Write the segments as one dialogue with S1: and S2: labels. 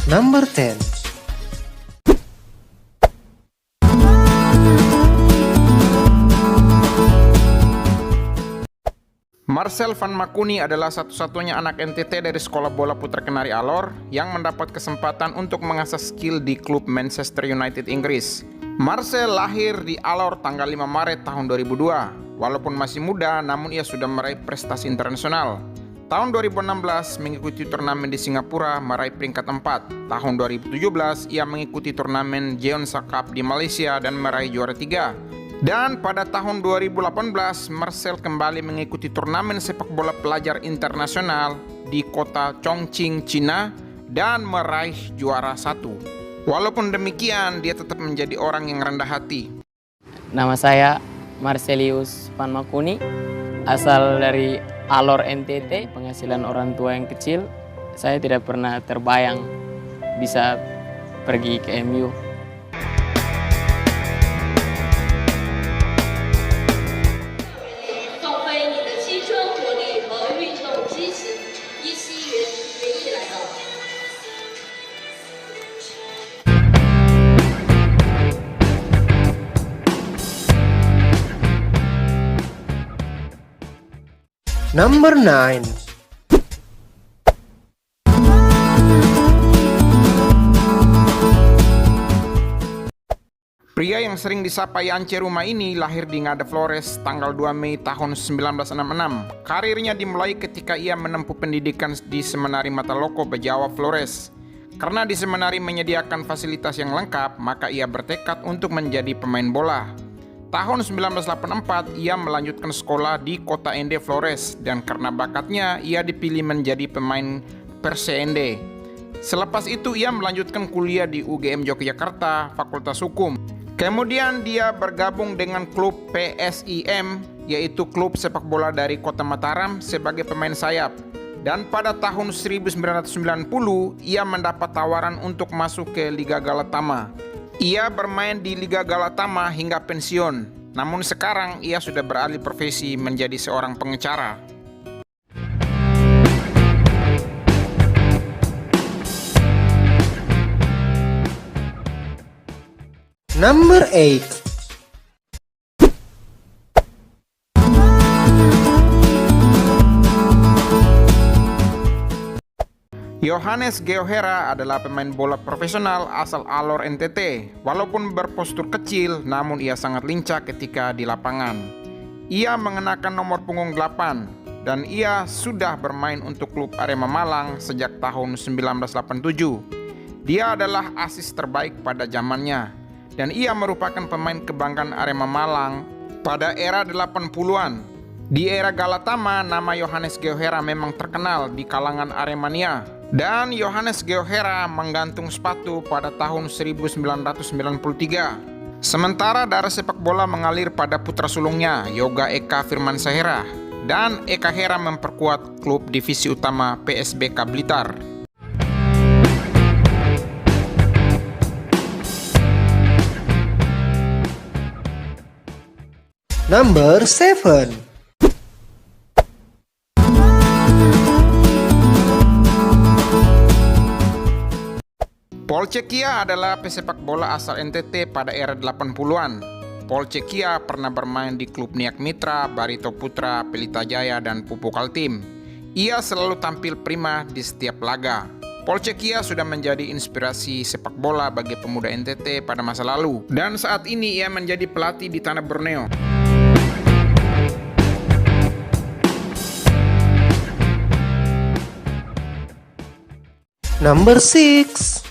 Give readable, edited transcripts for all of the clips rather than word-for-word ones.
S1: Number 10.
S2: Marcel Van Makuni adalah satu-satunya anak NTT dari sekolah bola putra Kenari Alor yang mendapat kesempatan untuk mengasah skill di klub Manchester United Inggris. Marcel lahir di Alor tanggal 5 Maret tahun 2002. Walaupun masih muda, namun ia sudah meraih prestasi internasional. Tahun 2016 mengikuti turnamen di Singapura meraih peringkat 4. Tahun 2017 ia mengikuti turnamen Jeonsa Cup di Malaysia dan meraih juara 3. Dan pada tahun 2018 Marcel kembali mengikuti turnamen sepak bola pelajar internasional di kota Chongqing, Cina dan meraih juara 1. Walaupun demikian, dia tetap menjadi orang yang rendah hati.
S3: Nama saya Marcelius Van Makuni, asal dari Alor NTT, penghasilan orang tua yang kecil. Saya tidak pernah terbayang bisa pergi ke MU.
S1: Number 9.
S2: Pria yang sering disapa Yance Rumah ini lahir di Ngada Flores tanggal 2 Mei tahun 1966. Karirnya dimulai ketika ia menempuh pendidikan di Semenari Mataloko, Bejawa, Flores. Karena di Semenari menyediakan fasilitas yang lengkap, maka ia bertekad untuk menjadi pemain bola. Tahun 1984 ia melanjutkan sekolah di Kota Ende, Flores, dan karena bakatnya ia dipilih menjadi pemain Persende. Selepas itu ia melanjutkan kuliah di UGM Yogyakarta, Fakultas Hukum. Kemudian dia bergabung dengan klub PSIM, yaitu klub sepak bola dari Kota Mataram, sebagai pemain sayap. Dan pada tahun 1990 ia mendapat tawaran untuk masuk ke Liga Galatama. Ia bermain di Liga Galatama hingga pensiun, namun sekarang ia sudah beralih profesi menjadi seorang pengacara.
S1: Number 8.
S2: Yohanes Geohera adalah pemain bola profesional asal Alor NTT. Walaupun berpostur kecil, namun ia sangat lincah ketika di lapangan. Ia mengenakan nomor punggung 8 dan ia sudah bermain untuk klub Arema Malang sejak tahun 1987. Dia adalah asis terbaik pada zamannya dan ia merupakan pemain kebanggaan Arema Malang pada era 80-an. Di era Galatama, nama Yohanes Geohera memang terkenal di kalangan Aremania. Dan Yohanes Geohera menggantung sepatu pada tahun 1993. Sementara darah sepak bola mengalir pada putra sulungnya, Yoga Eka Firman Sahera. Dan Eka Hera memperkuat klub divisi utama PSBK Blitar.
S1: Number 7.
S2: Paul Cekia adalah pesepak bola asal NTT pada era 80-an. Paul Cekia pernah bermain di klub Niak Mitra, Barito Putra, Pelita Jaya, dan Pupuk Kaltim. Ia selalu tampil prima di setiap laga. Paul Cekia sudah menjadi inspirasi sepak bola bagi pemuda NTT pada masa lalu. Dan saat ini ia menjadi pelatih di tanah Borneo.
S1: Number 6.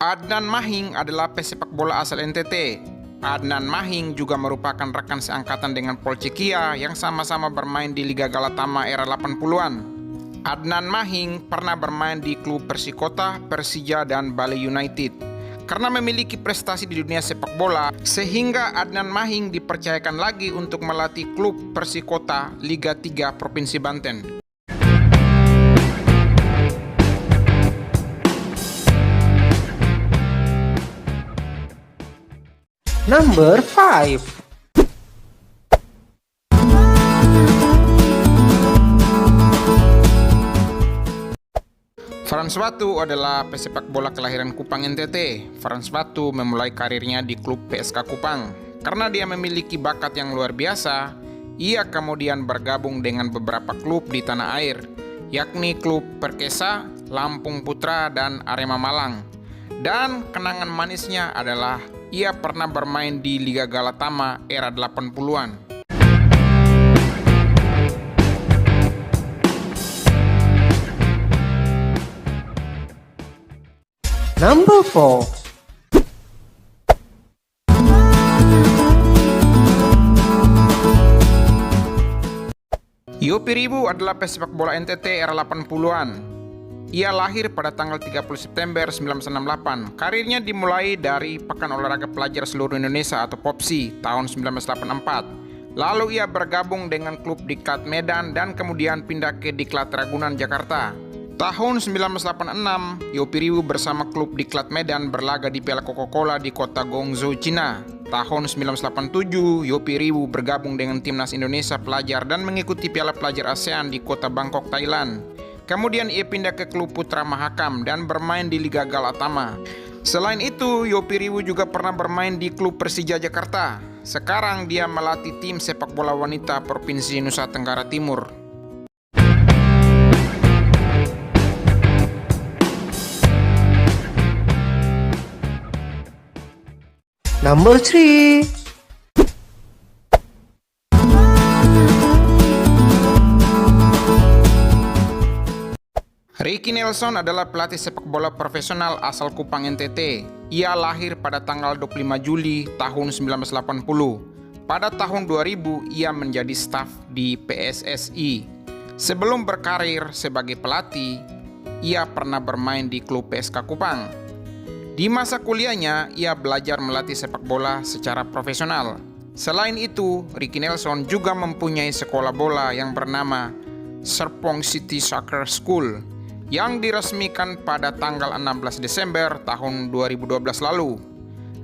S2: Adnan Mahing adalah pesepak bola asal NTT. Adnan Mahing juga merupakan rekan seangkatan dengan Polcekia yang sama-sama bermain di Liga Galatama era 80-an. Adnan Mahing pernah bermain di klub Persikota, Persija, dan Bali United. Karena memiliki prestasi di dunia sepak bola, sehingga Adnan Mahing dipercayakan lagi untuk melatih klub Persikota Liga 3 Provinsi Banten.
S1: Number 5.
S2: Frans Batu adalah pesepak bola kelahiran Kupang NTT. Frans Batu memulai karirnya di klub PSK Kupang. Karena dia memiliki bakat yang luar biasa, ia kemudian bergabung dengan beberapa klub di tanah air, yakni klub Perkesa, Lampung Putra, dan Arema Malang. Dan kenangan manisnya adalah ia pernah bermain di Liga Galatama era 80-an.
S1: Number 4.
S2: Yopi Ribu adalah pesepak bola NTT era 80-an. Ia lahir pada tanggal 30 September 1968. Karirnya dimulai dari Pekan Olahraga Pelajar Seluruh Indonesia atau POPSI tahun 1984. Lalu ia bergabung dengan klub Diklat Medan dan kemudian pindah ke Diklat Ragunan Jakarta. Tahun 1986, Yopi Ribu bersama klub Diklat Medan berlaga di Piala Coca-Cola di kota Guangzhou, Cina. Tahun 1987, Yopi Ribu bergabung dengan Timnas Indonesia Pelajar dan mengikuti Piala Pelajar ASEAN di kota Bangkok, Thailand. Kemudian ia pindah ke klub Putra Mahakam dan bermain di Liga Galatama. Selain itu, Yopi Ribu juga pernah bermain di klub Persija Jakarta. Sekarang dia melatih tim sepak bola wanita Provinsi Nusa Tenggara Timur.
S1: Number 3.
S2: Ricky Nelson adalah pelatih sepak bola profesional asal Kupang NTT. Ia lahir pada tanggal 25 Juli tahun 1980. Pada tahun 2000 ia menjadi staf di PSSI. Sebelum berkarir sebagai pelatih, ia pernah bermain di klub PSK Kupang. Di masa kuliahnya, ia belajar melatih sepak bola secara profesional. Selain itu, Ricky Nelson juga mempunyai sekolah bola yang bernama Serpong City Soccer School yang diresmikan pada tanggal 16 Desember tahun 2012 lalu.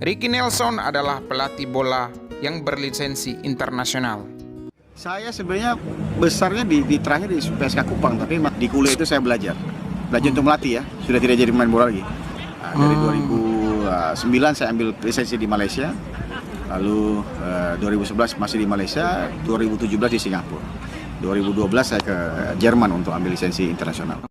S2: Ricky Nelson adalah pelatih bola yang berlisensi internasional.
S4: Saya sebenarnya besarnya di terakhir di PSK Kupang, tapi di kuliah itu saya belajar untuk melatih ya, sudah tidak jadi pemain bola lagi. Dari 2009 saya ambil lisensi di Malaysia, lalu 2011 masih di Malaysia, 2017 di Singapura, 2012 saya ke Jerman untuk ambil lisensi internasional.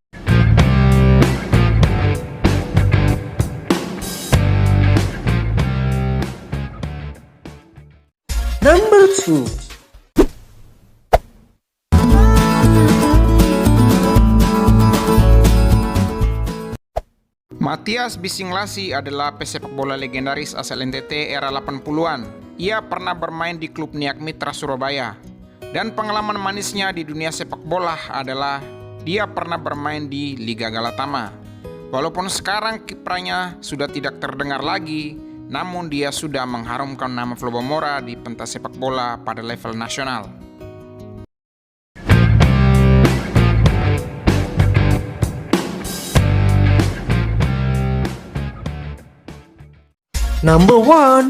S1: Number 2.
S2: Matias Bisinglasi adalah pesepak bola legendaris asal NTT era 80-an. Ia pernah bermain di klub Niak Mitra Surabaya. Dan pengalaman manisnya di dunia sepak bola adalah dia pernah bermain di Liga Galatama. Walaupun sekarang kiprahnya sudah tidak terdengar lagi, namun dia sudah mengharumkan nama Flobomora di pentas sepak bola pada level nasional.
S1: Number 1.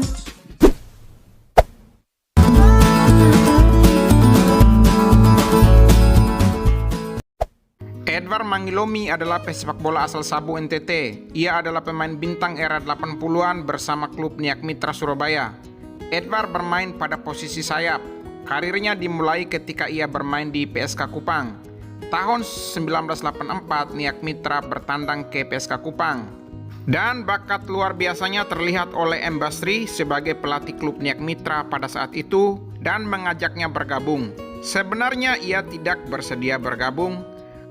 S2: Edward Mangilomi adalah pesepak bola asal Sabu NTT. Ia adalah pemain bintang era 80-an bersama klub Niak Mitra Surabaya. Edward bermain pada posisi sayap. Karirnya dimulai ketika ia bermain di PSK Kupang. Tahun 1984 Niak Mitra bertandang ke PSK Kupang. Dan bakat luar biasanya terlihat oleh M. Basri sebagai pelatih klub Niak Mitra pada saat itu dan mengajaknya bergabung. Sebenarnya ia tidak bersedia bergabung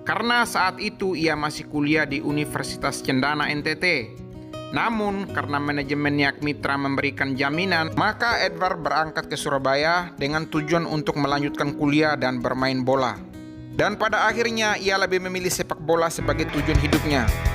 S2: karena saat itu ia masih kuliah di Universitas Cendana NTT. Namun, karena manajemen Niak Mitra memberikan jaminan, maka Edward berangkat ke Surabaya dengan tujuan untuk melanjutkan kuliah dan bermain bola. Dan pada akhirnya ia lebih memilih sepak bola sebagai tujuan hidupnya.